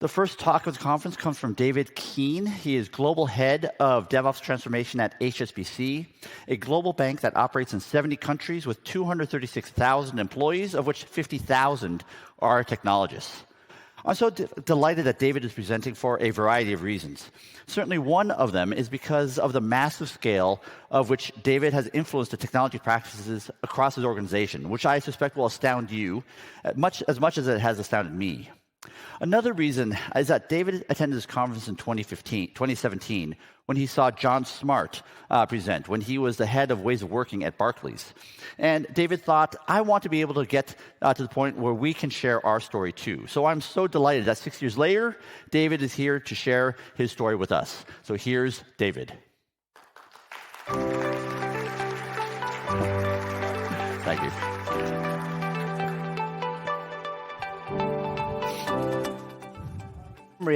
The first talk of the conference comes from David Keane. He is Global Head of DevOps Transformation at HSBC, a global bank that operates in 70 countries with 236,000 employees, of which 50,000 are technologists. I'm so delighted that David is presenting for a variety of reasons. Certainly one of them is because of the massive scale of which David has influenced the technology practices across his organization, which I suspect will astound you as much as it has astounded me. Another reason is that David attended this conference in 2017, when he saw John Smart present, when he was the head of ways of working at Barclays. And David thought, I want to be able to get to the point where we can share our story too. So I'm so delighted that 6 years later, David is here to share his story with us. So here's David. Thank you.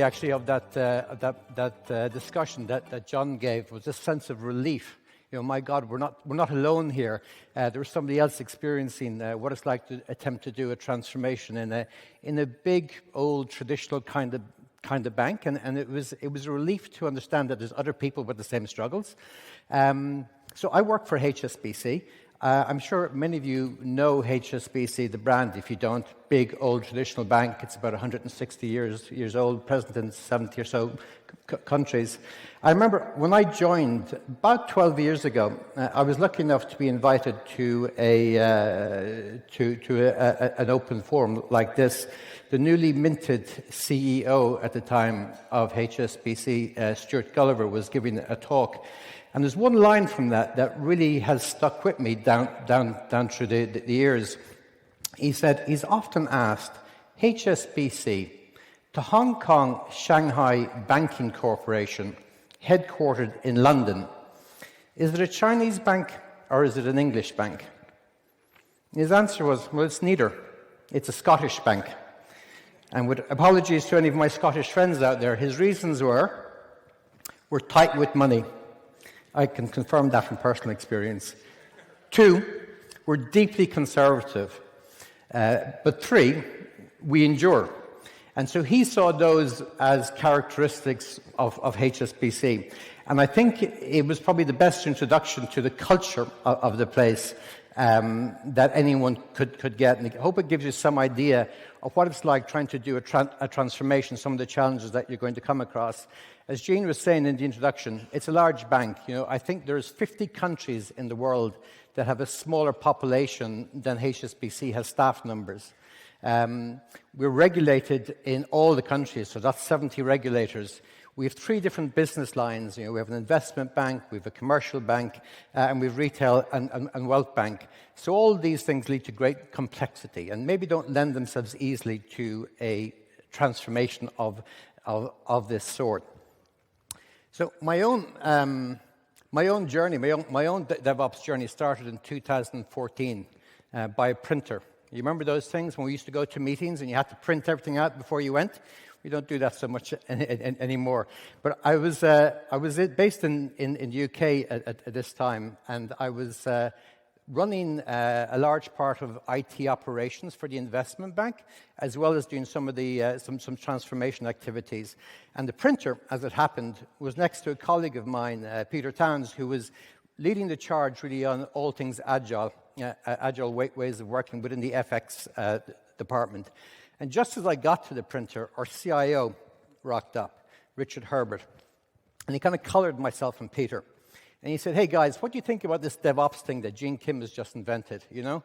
Actually, of that discussion that John gave was a sense of relief. You know, my God, we're not alone here. There was somebody else experiencing what it's like to attempt to do a transformation in a big, old, traditional kind of bank, and it was a relief to understand that there's other people with the same struggles. So I work for HSBC. I'm sure many of you know HSBC, the brand. If you don't, big, old, traditional bank. It's about 160 years old, present in 70 or so countries. I remember when I joined about 12 years ago, I was lucky enough to be invited to an open forum like this. The newly minted CEO at the time of HSBC, Stuart Gulliver, was giving a talk. And there's one line from that really has stuck with me down through the years. He said, he's often asked, HSBC, to Hong Kong Shanghai Banking Corporation, headquartered in London, is it a Chinese bank or is it an English bank? His answer was, well, it's neither. It's a Scottish bank. And with apologies to any of my Scottish friends out there, his reasons were, we're tight with money. I can confirm that from personal experience. 2, we're deeply conservative. But 3, we endure. And so he saw those as characteristics of HSBC. And I think it was probably the best introduction to the culture of the place that anyone could get. And I hope it gives you some idea of what it's like trying to do a transformation, some of the challenges that you're going to come across. As Jean was saying in the introduction, it's a large bank. You know, I think there's 50 countries in the world that have a smaller population than HSBC has staff numbers. We're regulated in all the countries, so that's 70 regulators. We have 3 different business lines. You know, we have an investment bank, we have a commercial bank, and we have retail and wealth bank. So all these things lead to great complexity and maybe don't lend themselves easily to a transformation of this sort. So my own journey, my own DevOps journey started in 2014 by a printer. You remember those things when we used to go to meetings and you had to print everything out before you went? We don't do that so much anymore. But I was based in the UK at this time, and I was running a large part of IT operations for the investment bank, as well as doing some of the some transformation activities. And the printer, as it happened, was next to a colleague of mine, Peter Towns, who was leading the charge really on all things agile ways of working within the FX department. And just as I got to the printer, our CIO rocked up, Richard Herbert, and he kind of colored myself and Peter. And he said, hey guys, what do you think about this DevOps thing that Gene Kim has just invented, you know?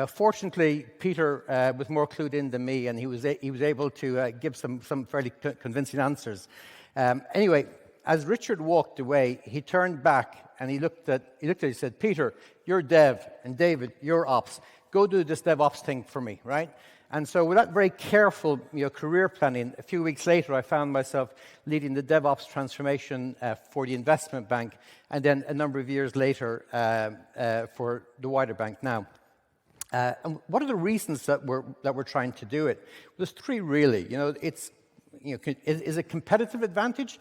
Fortunately, Peter was more clued in than me, and he was able to give some fairly convincing answers. Anyway, as Richard walked away, he turned back and he looked at he said, Peter, you're dev, and David, you're ops. Go do this DevOps thing for me, right? And so with that very careful career planning, a few weeks later, I found myself leading the DevOps transformation for the investment bank, and then a number of years later for the wider bank now. And what are the reasons that we're trying to do it? There's 3 really. Is a competitive advantage.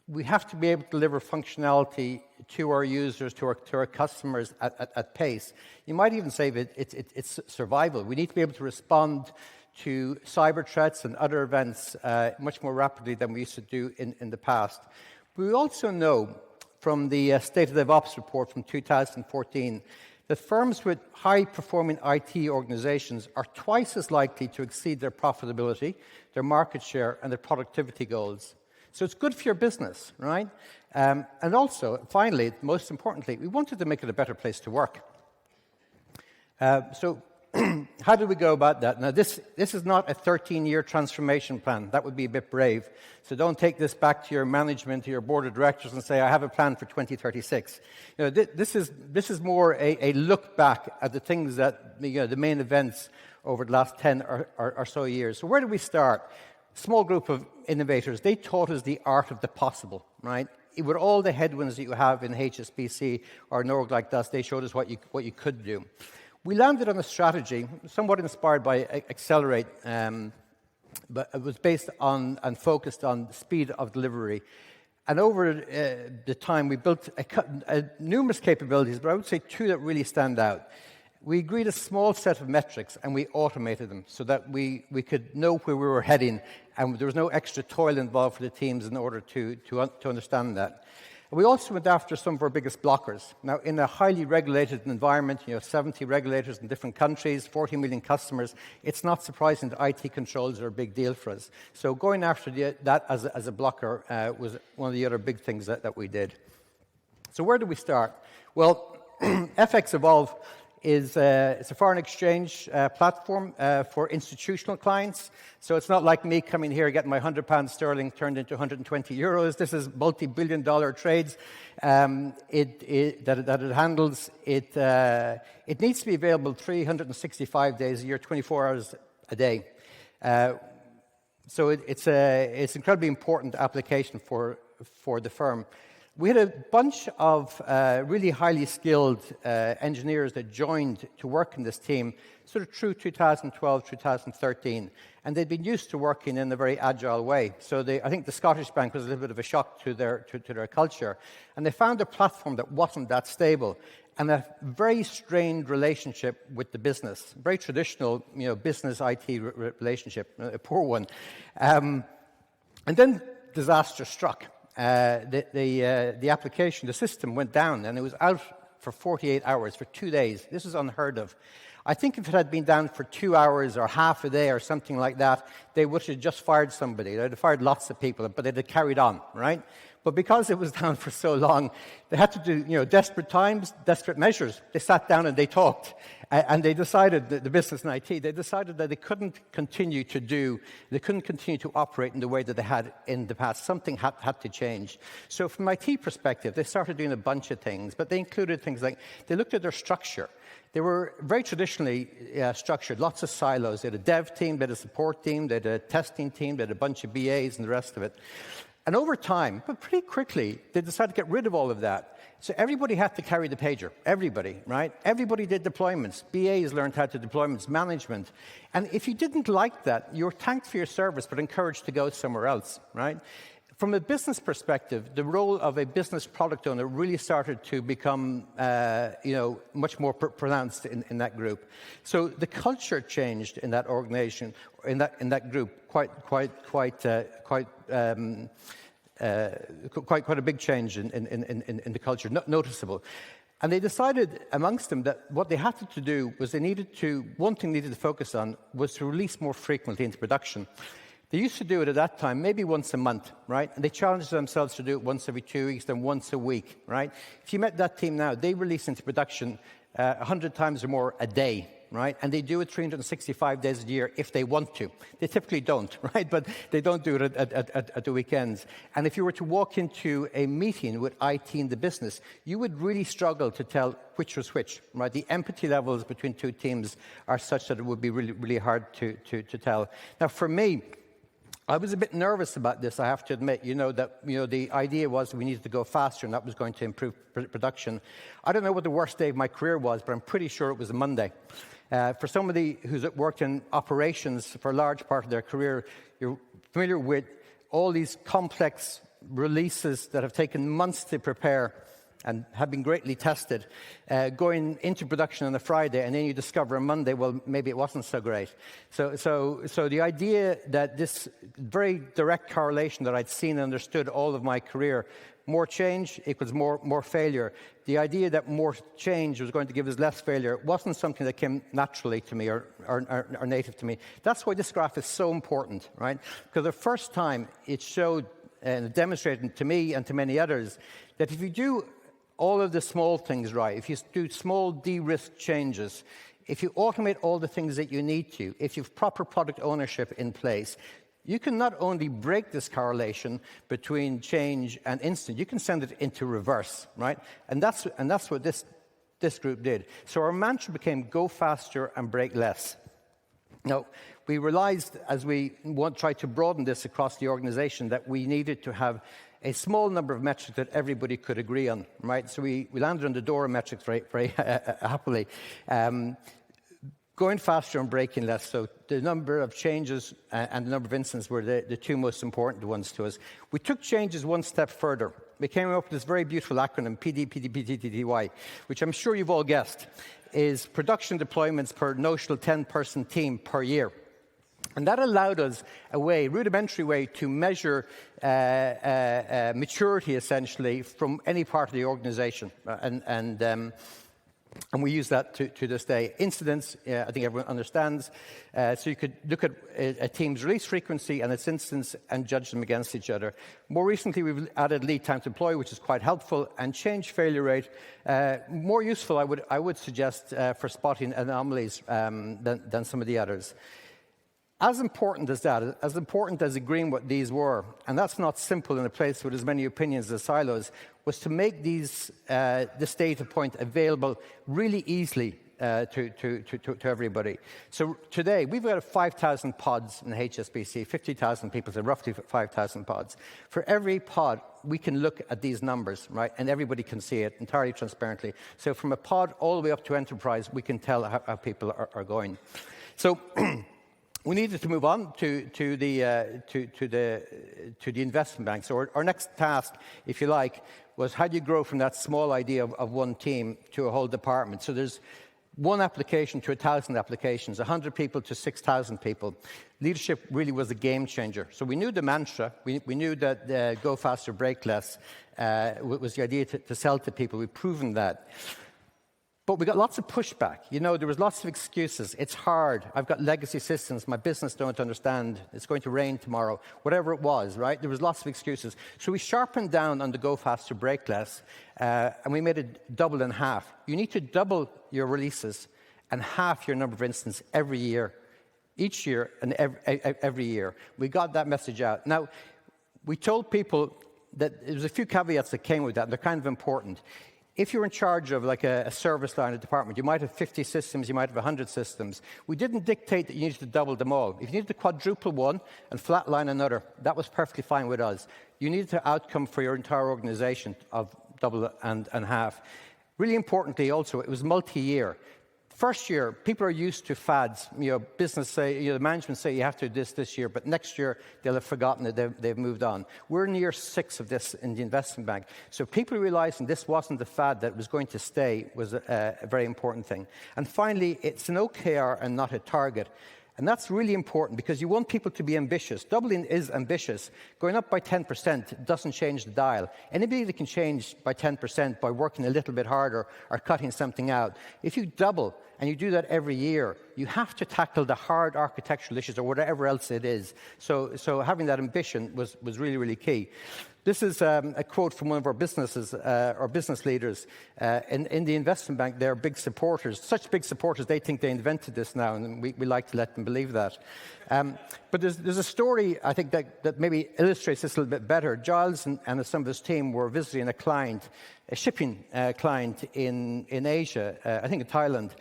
We have to be able to deliver functionality to our users, to our customers at pace. You might even say that it's survival. We need to be able to respond to cyber threats and other events much more rapidly than we used to do in the past. But we also know from the State of DevOps report from 2014 that firms with high-performing IT organizations are twice as likely to exceed their profitability, their market share, and their productivity goals. So it's good for your business, right? And also, finally, most importantly, we wanted to make it a better place to work. So how did we go about that? Now, this is not a 13-year transformation plan. That would be a bit brave. So don't take this back to your management, to your board of directors, and say, I have a plan for 2036. This is more a look back at the things that, the main events over the last 10 or so years. So where did we start? Small group of innovators. They taught us the art of the possible, right? With all the headwinds that you have in HSBC or an org like this, they showed us what you could do. We landed on a strategy, somewhat inspired by Accelerate, but it was based on and focused on speed of delivery. And over the time, we built numerous capabilities, but I would say two that really stand out. We agreed a small set of metrics, and we automated them so that we could know where we were heading, and there was no extra toil involved for the teams in order to understand that. We also went after some of our biggest blockers. Now, in a highly regulated environment, 70 regulators in different countries, 40 million customers, it's not surprising that IT controls are a big deal for us. So going after that as a blocker was one of the other big things that we did. So where do we start? Well, FX Evolve is it's a foreign exchange platform for institutional clients. So it's not like me coming here getting my £100 sterling turned into 120 euros. This is multi-billion-dollar trades that it handles. It needs to be available 365 days a year, 24 hours a day. So it's incredibly important application for the firm. We had a bunch of really highly skilled engineers that joined to work in this team sort of through 2012, 2013. And they'd been used to working in a very agile way. So I think the Scottish Bank was a little bit of a shock to their culture. And they found a platform that wasn't that stable and a very strained relationship with the business. Very traditional, business IT relationship, a poor one. And then disaster struck. The application, the system went down, and it was out for 48 hours, for 2 days. This is unheard of. I think if it had been down for 2 hours or half a day or something like that, they would have just fired somebody. They'd have fired lots of people, but they'd have carried on, right? But because it was down for so long, they had to do, desperate times, desperate measures. They sat down and they talked. And they decided, the business and IT, they decided that they couldn't continue to operate in the way that they had in the past. Something had to change. So from an IT perspective, they started doing a bunch of things, but they included things like, they looked at their structure. They were very traditionally structured, lots of silos. They had a dev team, they had a support team, they had a testing team, they had a bunch of BAs and the rest of it. And over time, but pretty quickly, they decided to get rid of all of that. So everybody had to carry the pager. Everybody, right? Everybody did deployments. BAs learned how to deployments, management. And if you didn't like that, you were thanked for your service, but encouraged to go somewhere else, right? From a business perspective, the role of a business product owner really started to become, much more pronounced in that group. So the culture changed in that organization, in that group, quite a big change in the culture, noticeable. And they decided amongst them that what they had to do was one thing they needed to focus on was to release more frequently into production. They used to do it at that time, maybe once a month, right? And they challenged themselves to do it once every 2 weeks, then once a week, right? If you met that team now, they release into production 100 times or more a day, right? And they do it 365 days a year if they want to. They typically don't, right? But they don't do it at the weekends. And if you were to walk into a meeting with IT in the business, you would really struggle to tell which was which, right? The empathy levels between two teams are such that it would be really, really hard to tell. Now, for me, I was a bit nervous about this, I have to admit. The idea was we needed to go faster, and that was going to improve production. I don't know what the worst day of my career was, but I'm pretty sure it was a Monday. For somebody who's worked in operations for a large part of their career, you're familiar with all these complex releases that have taken months to prepare. and have been greatly tested, going into production on a Friday, and then you discover on Monday, well, maybe it wasn't so great. So the idea that this very direct correlation that I'd seen and understood all of my career, more change equals more failure. The idea that more change was going to give us less failure wasn't something that came naturally to me or native to me. That's why this graph is so important, right? Because the first time it showed and demonstrated to me and to many others that if you do all of the small things right, if you do small de-risk changes, if you automate all the things that you need to, if you have proper product ownership in place, you can not only break this correlation between change and instant, you can send it into reverse, right? And that's what this group did. So our mantra became go faster and break less. Now, we realized as we tried to broaden this across the organization that we needed to have a small number of metrics that everybody could agree on, right? So we landed on the DORA metrics very, very happily. Going faster and breaking less. So the number of changes and the number of incidents were the two most important ones to us. We took changes one step further. We came up with this very beautiful acronym, PDPDPTTY, which I'm sure you've all guessed, is production deployments per notional 10-person team per year. And that allowed us a rudimentary way to measure maturity, essentially, from any part of the organization. And we use that to this day. Incidents, I think everyone understands. So you could look at a team's release frequency and its instance and judge them against each other. More recently, we've added lead time to deploy, which is quite helpful, and change failure rate. More useful, I would suggest, for spotting anomalies than some of the others. As important as that, as important as agreeing what these were, and that's not simple in a place with as many opinions as silos, was to make this data point available really easily to everybody. So today, we've got 5,000 pods in HSBC, 50,000 people, so roughly 5,000 pods. For every pod, we can look at these numbers, right? And everybody can see it entirely transparently. So from a pod all the way up to enterprise, we can tell how people are going. So we needed to move on to the investment bank. So our next task, if you like, was how do you grow from that small idea of one team to a whole department? So there's one application to 1,000 applications, 100 people to 6,000 people. Leadership really was a game changer. So we knew the mantra. We knew that go faster, break less was the idea to sell to people. We've proven that. But we got lots of pushback. You know, there was lots of excuses. It's hard. I've got legacy systems. My business don't understand. It's going to rain tomorrow. Whatever it was, right? There was lots of excuses. So we sharpened down on the go faster, break less, and we made it double and half. You need to double your releases and half your number of instances every year, each year and every year. We got that message out. Now, we told people that there was a few caveats that came with that, and they're kind of important. If you're in charge of like a service line, a department, you might have 50 systems, you might have 100 systems. We didn't dictate that you needed to double them all. If you needed to quadruple one and flatline another, that was perfectly fine with us. You needed to outcome for your entire organization of double and half. Really importantly also, it was multi-year. First year, people are used to fads. You know, business say, the management say you have to do this year, but next year they'll have forgotten that they've moved on. We're in year 6 of this in the investment bank. So people realizing this wasn't the fad that was going to stay was a very important thing. And finally, it's an OKR and not a target. And that's really important because you want people to be ambitious. Doubling is ambitious. Going up by 10% doesn't change the dial. Anybody that can change by 10% by working a little bit harder or cutting something out, if you double and you do that every year, you have to tackle the hard architectural issues or whatever else it is. So having that ambition was really, really key. This is a quote from one of our business leaders. In the investment bank, they're big supporters. Such big supporters, they think they invented this now, and we like to let them believe that. But there's a story, I think, that maybe illustrates this a little bit better. Giles and some of his team were visiting a shipping client in Asia, I think in Thailand.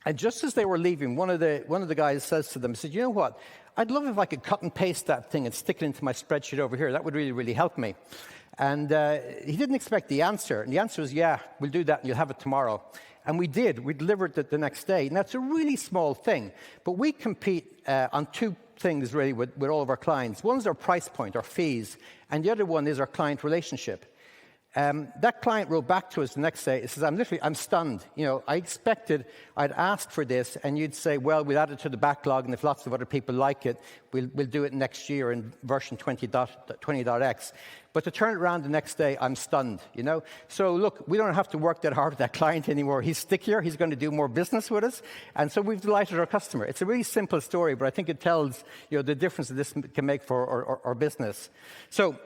And just as they were leaving, one of the guys says to them, he said, you know what? I'd love if I could cut and paste that thing and stick it into my spreadsheet over here. That would really, really help me. And he didn't expect the answer. And the answer was, yeah, we'll do that and you'll have it tomorrow. And we did. We delivered it the next day. And that's a really small thing. But we compete on two things, really, with all of our clients. One is our price point, our fees. And the other one is our client relationship. That client wrote back to us the next day. He says, I'm stunned. I expected I'd ask for this, and you'd say, well, we'll add it to the backlog, and if lots of other people like it, we'll do it next year in version 20.x. But to turn it around the next day, I'm stunned, So look, we don't have to work that hard with that client anymore. He's stickier. He's going to do more business with us. And so we've delighted our customer. It's a really simple story, but I think it tells the difference that this can make for our business. So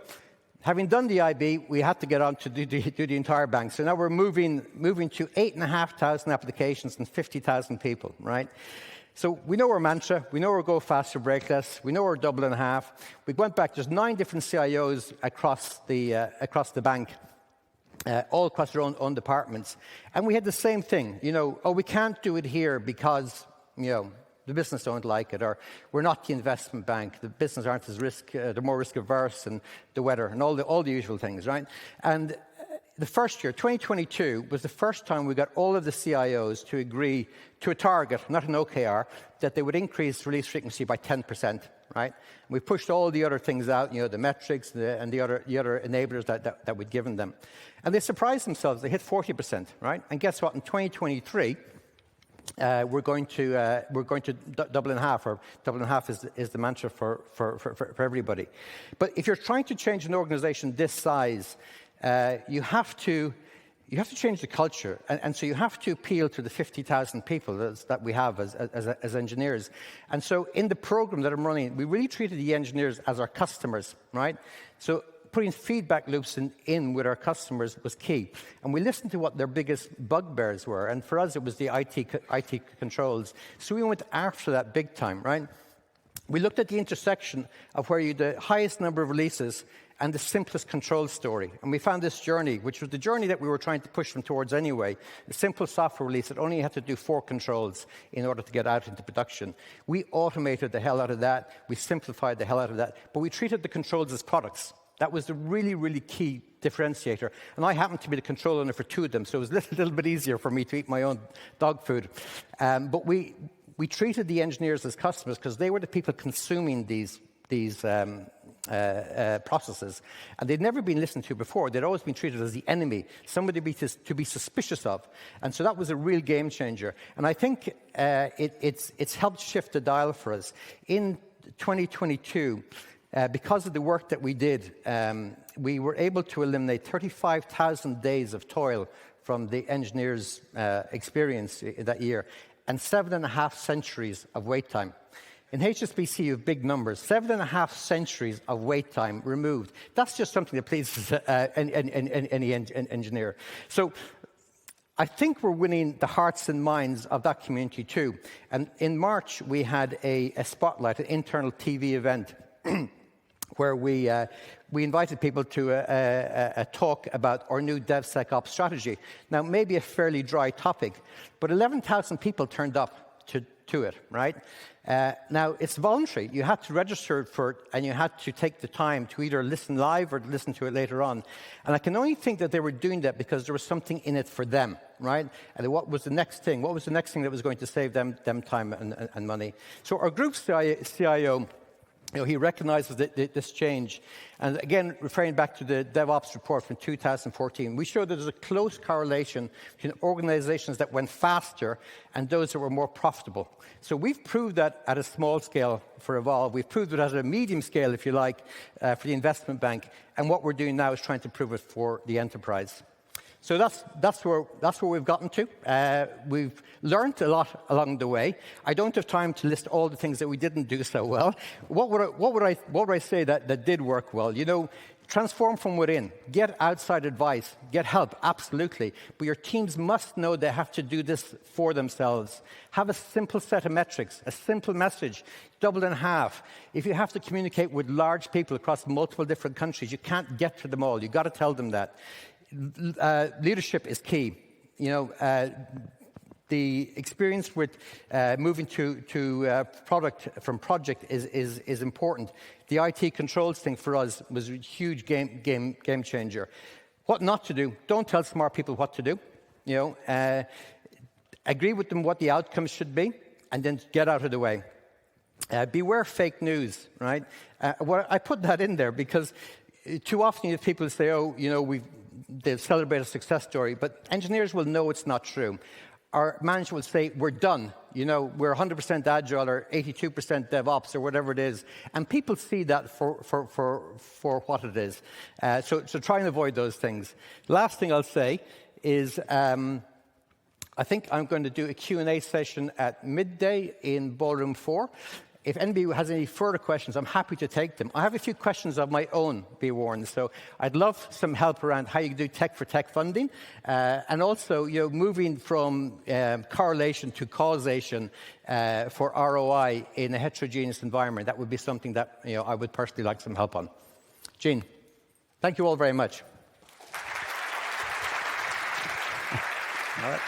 having done the IB, we had to get on to do the entire bank. So now we're moving to 8,500 applications and 50,000 people, right? So we know our mantra, we know our go faster, break less, we know our double and a half. We went back, there's 9 different CIOs across the bank, all across their own departments. And we had the same thing, we can't do it here because, the business don't like it, or we're not the investment bank, the business aren't as they're more risk averse, and the weather, and all the usual things, right? And the first year, 2022, was the first time we got all of the CIOs to agree to a target, not an OKR, that they would increase release frequency by 10%, right? And we pushed all the other things out, the metrics and the other enablers that we'd given them. And they surprised themselves. They hit 40%, right? And guess what? In 2023, we're going to double and a half, or double and a half is the mantra for everybody. But if you're trying to change an organization this size, you have to change the culture, and so you have to appeal to the 50,000 people that we have as engineers. And so in the program that I'm running, we really treated the engineers as our customers, right? So putting feedback loops in with our customers was key. And we listened to what their biggest bugbears were. And for us, it was the IT controls. So we went after that big time, right? We looked at the intersection of where you had the highest number of releases and the simplest control story. And we found this journey, which was the journey that we were trying to push them towards anyway. A simple software release that only had to do 4 controls in order to get out into production. We automated the hell out of that. We simplified the hell out of that. But we treated the controls as products. That was the really, really key differentiator. And I happened to be the control owner for 2 of them, so it was a little bit easier for me to eat my own dog food. But we treated the engineers as customers because they were the people consuming these processes. And they'd never been listened to before. They'd always been treated as the enemy, somebody to be suspicious of. And so that was a real game changer. And I think it's helped shift the dial for us. In 2022, because of the work that we did, we were able to eliminate 35,000 days of toil from the engineers' experience that year, and 7.5 centuries of wait time. In HSBC, you have big numbers. 7.5 centuries of wait time removed. That's just something that pleases any engineer. So I think we're winning the hearts and minds of that community too. And in March, we had a spotlight, an internal TV event, where we invited people to a talk about our new DevSecOps strategy. Now, maybe a fairly dry topic, but 11,000 people turned up to it, right? Now, it's voluntary. You had to register for it, and you had to take the time to either listen live or listen to it later on. And I can only think that they were doing that because there was something in it for them, right? And what was the next thing? What was the next thing that was going to save them time and money? So our group CIO, he recognizes this change. And again, referring back to the DevOps report from 2014, we showed that there's a close correlation between organizations that went faster and those that were more profitable. So we've proved that at a small scale for Evolve. We've proved it at a medium scale, if you like, for the investment bank. And what we're doing now is trying to prove it for the enterprise. So that's where we've gotten to. We've learned a lot along the way. I don't have time to list all the things that we didn't do so well. What would I say that did work well? Transform from within. Get outside advice. Get help, absolutely. But your teams must know they have to do this for themselves. Have a simple set of metrics, a simple message, doubled in half. If you have to communicate with large people across multiple different countries, you can't get to them all. You've got to tell them that. Leadership is key. The experience with moving to product from project is important. The IT controls thing for us was a huge game changer. What not to do? Don't tell smart people what to do. Agree with them what the outcomes should be, and then get out of the way. Beware fake news. Right? I put that in there because too often you have people say, they'll celebrate a success story, but engineers will know it's not true. Our manager will say, we're done. We're 100% agile or 82% DevOps or whatever it is. And people see that for what it is. So try and avoid those things. Last thing I'll say is I think I'm going to do a Q&A session at midday in Ballroom 4. If anybody has any further questions, I'm happy to take them. I have a few questions of my own, be warned. So I'd love some help around how you do tech for tech funding, and also moving from correlation to causation for ROI in a heterogeneous environment. That would be something that I would personally like some help on. Gene, thank you all very much. All right.